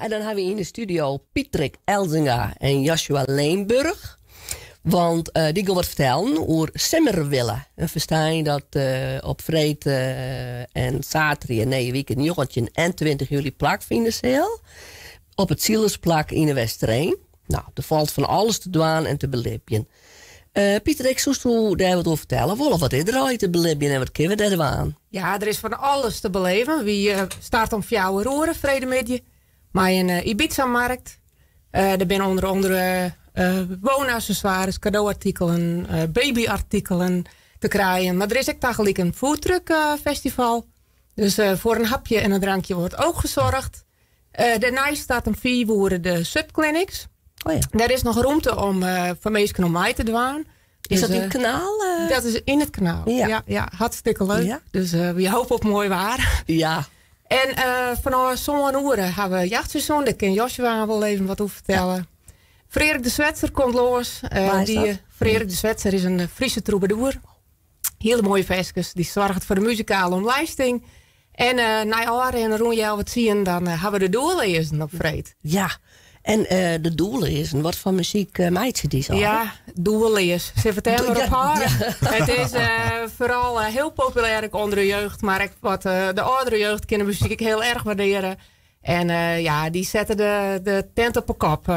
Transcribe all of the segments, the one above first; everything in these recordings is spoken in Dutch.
en dan hebben we in de studio Patrick Elzinga en Joshua Leenburg. Want die gaan wat vertellen over Simmerwille. En verstaan dat op vrijdag en zaterdag en weekend 19 en 20 juli plakvinden ze op het Zielersplak in de Westereen. Nou, er valt van alles te doen en te beleven. Pieter, ik zou daar wat over vertellen. Of wat is er al te beleven en wat kunnen we daar aan? Ja, er is van alles te beleven. Wie start om 4 uur vredemiddag. Maar een Ibiza-markt. Er zijn onder andere woonaccessoires, cadeauartikelen, babyartikelen te krijgen. Maar er is ook tegelijk een foodtruck festival. Dus voor een hapje en een drankje wordt ook gezorgd. Daarnaast staat om 4 uur de subclinics. Oh ja. Daar is nog ruimte om voor mensen om mij te doen. Is Dus, dat in het kanaal? Dat is in het kanaal. Ja, hartstikke leuk. Ja. Dus we hopen op mooi waar. Ja. En vanaf zo'n uren hebben we jachtseizoen. Daar kan Joshua wel even wat over vertellen. Ja. Frederik de Zwetser komt los. Frederik de Zwetser is een Friese troubadour. Hele mooie versjes. Die zorgt voor de muzikale omlijsting. En na jaren en rond jou wat zien, dan hebben we de doellezen op vreed. Ja. En de doellezen, wat voor muziek maakt ze die zo? Ja, doellezen. Ze vertellen op haar. Ja. Het is vooral heel populair onder de jeugd. Maar wat de oudere jeugd kunnen muziek heel erg waarderen. En die zetten de tent op een kop.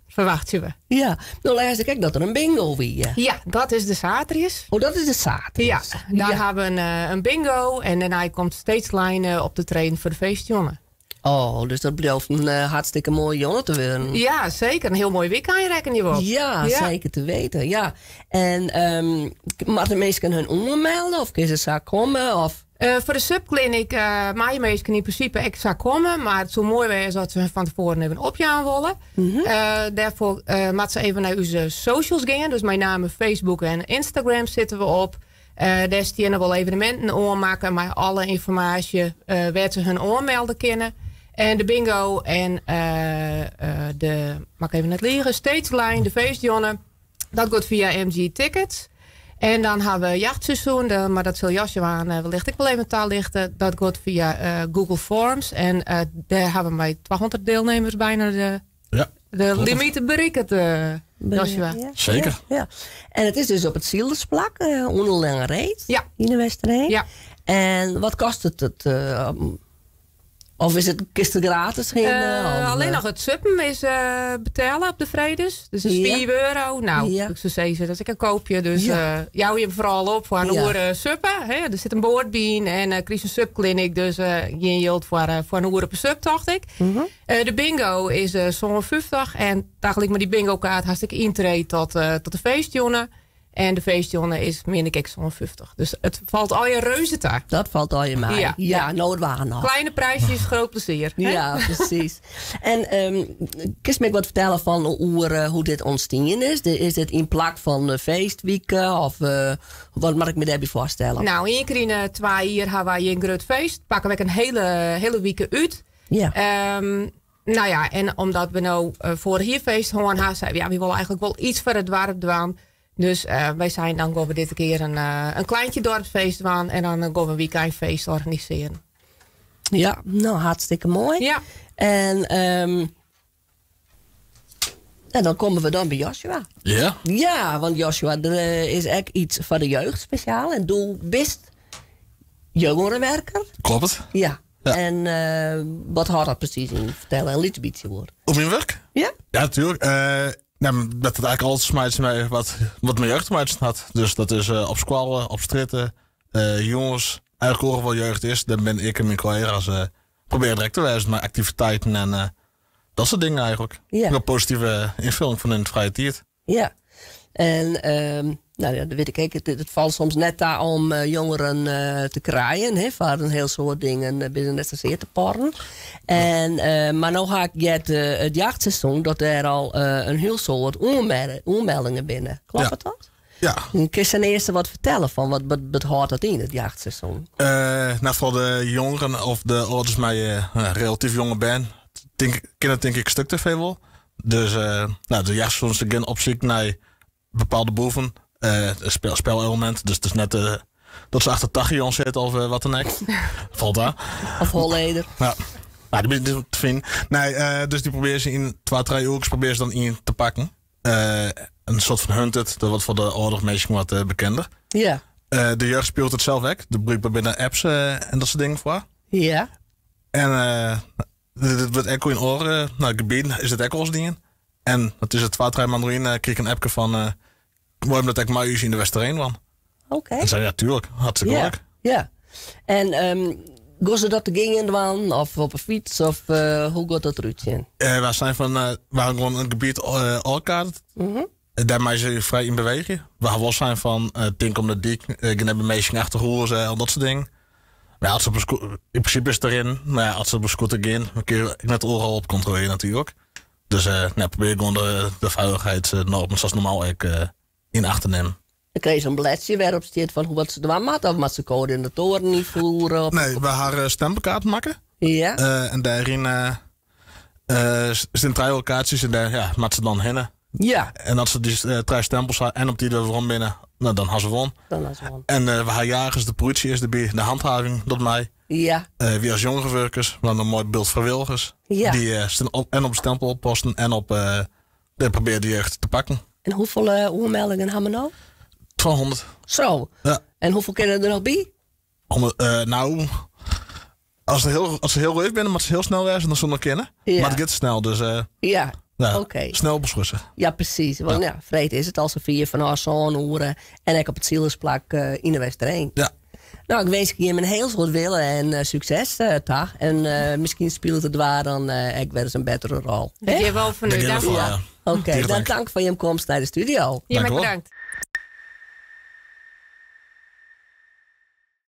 Verwachten we. Ja, nou luister ik dat er een bingo weer. Ja, dat is de zaterdag. Oh, dat is de zaterdag. Ja, dan hebben we een bingo en daarna komt steeds lijnen op de train voor de feestjongen. Oh, dus dat blijft een hartstikke mooie jongen te worden. Ja, zeker. Een heel mooi weekend rekken je op. Ja, zeker te weten, ja. En maar de mensen hun ondermelden of kunnen ze zo komen? Of? Voor de subclinic, mijn meesten in principe ik zou komen, maar het zou mooi zijn dat ze van tevoren even opjaan willen. Daarvoor moeten ze even naar onze socials gaan. Dus mijn naam Facebook en Instagram zitten we op. Daar staan we wel evenementen aanmaken, maar alle informatie waar ze hun aanmelden kunnen. En de bingo en mag ik even net liggen, Stageline, de feestjonnen, dat gaat via MG Tickets. En dan hebben we jachtseizoen, maar dat zal Joshua wellicht ik wel even taal lichten. Dat gaat via Google Forms. En daar hebben wij 200 deelnemers bijna de limieten bereikt, Joshua. Ja. Zeker. Ja. En het is dus op het Zielersplak, onderlange reed, in de Westerheen. Ja. En wat kost het? Of is het kisten gratis? Alleen nog het suppen is betalen op de vrijdags. Dus dat is €4. Nou, ik zou zeggen, dat is een koopje. Dus jou je vooral op voor een uur suppen. Hè? Er zit een boordbien en Chris een subclinic. Dus je hield voor een uur op een sub, dacht ik. De bingo is zo'n 50. En tegelijk met die bingo kaart hartstikke intree tot de feestjongen. En de feestjongen is minder zo'n 50. Dus het valt al je reuze daar. Dat valt al je mij. Ja, nooit waar nog. Kleine prijsjes, groot plezier. Hè? Ja, precies. En kun je me wat vertellen van hoe dit ontstaan is? Is dit in plak van feestweken? Of wat mag ik me daarbij voorstellen? Nou, één keer in 2 jaar hebben wij een groot feest. Pakken we een hele week uit. Ja. Nou ja, en omdat we nou voor hier feest hadden, zeiden we, we willen eigenlijk wel iets voor het dorp doen. Dus wij zijn dan gaan we dit keer een kleintje dorpsfeest doen en dan gaan we een weekendfeest organiseren. Ja, nou hartstikke mooi. Ja. En dan komen we dan bij Joshua. Ja? Ja, want Joshua, er is echt iets voor de jeugd speciaal. En doe best jongerenwerker. Klopt. Ja. En wat houdt dat precies in? Vertel een liedje beetje woord. Op mijn werk? Ja? Ja, natuurlijk. Dat het eigenlijk altijd smijt mee wat mijn jeugd mij had. Dus dat is op school, op stritten, jongens, eigenlijk horen wel jeugd is. Dan ben ik en mijn collega's proberen direct te wijzen naar activiteiten en dat soort dingen eigenlijk. Ja. Een positieve invulling van in het vrije tijd. Ja. En nou ja, dat weet ik. Het valt soms net daar om jongeren te kraaien. Hè, voor een heel soort dingen binnen net zeer te porren. En, maar nu ga ik het jachtseizoen dat er al een heel soort oormeldingen binnen. Klopt het dat? Ja. Kun je ten eerste wat vertellen van wat houdt dat in, het jachtseizoen? Nou, voor de jongeren of de ouders mij relatief jonge ben, denk ik een stuk te veel wel. Dus de jachtseizoen ze gaan op zoek naar bepaalde boeven. Spelelement, dus het is net dat ze achter 80 jongens zitten of wat dan ook. Valt daar. Of Holleder. Ja. Nou, die ben te vinden. Nee, dus die probeer ze in 2-3 uur probeer ze dan in te pakken. Een soort van hunted, dat wordt voor de oorlog meestal wat bekender. Ja. De jeugd speelt het zelf weg. De bruikbaar binnen apps en dat soort dingen voor. Ja. En dit wordt enkel in oren. Nou, gebied is het enkel als dingen. En dat is het 2-3 maanden in. Kreeg ik een appje van... waarom dat ik maar in de Westerheen was. Oké. En zei ja, tuurlijk. Hartstikke leuk. Ja. En gaan ze dat te gingen dan? Of op een fiets? Of hoe gaat dat eruit zien? We zijn van... we hebben gewoon een gebied alkaart. Daarmee ze vrij in beweging. We gaan wel zijn van... denk om de dik. Ik heb een meisje achterhoeren en dat soort dingen. Maar als ze in principe is het erin. Maar ja, als ze op een scooter gaan... dan kun je net overal op controleren natuurlijk. Dus probeer gewoon de veiligheidsnormen zoals normaal in acht te nemen. Dan kreeg je zo'n bladje waarop staat van hoe wat ze doen maat. Of wat ze code in de toren niet voeren. Nee, we gaan stempelkaart maken. Ja. En daarin zijn 3 locaties. En daar maakt ze dan heen. Ja. En als ze die 3 stempels hebben en op die er rond binnen... Nou, dan gaan ze won. En we gaan jagers, de politie is erbij, de handhaving, dat mij. Ja. Wie als jongere werkers, we hebben een mooi beeld vrijwilligers. Ja. Die staan en op stempelposten en op probeer de jeugd te pakken. En hoeveel meldingen hebben we nou? 200. Zo. Ja. En hoeveel kennen er nog bij? Nou, als ze heel leuk zijn, maar ze heel snel zijn, dan zullen we kennen. Ja. Maar het gaat snel, dus ja. Ja, oké. Snel beschussen. Ja, precies. Want ja, vreed is het als ze 4 van zo'n uren en ik op het zielersplak in de Westerheen. Ja. Nou, ik wens je een heel soort willen en succes, Tag. En misschien speelt het waar dan ik weer eens een betere rol. Dat je wel van u. Ja. Oké, dan dank voor je komst naar de studio. Je bent bedankt.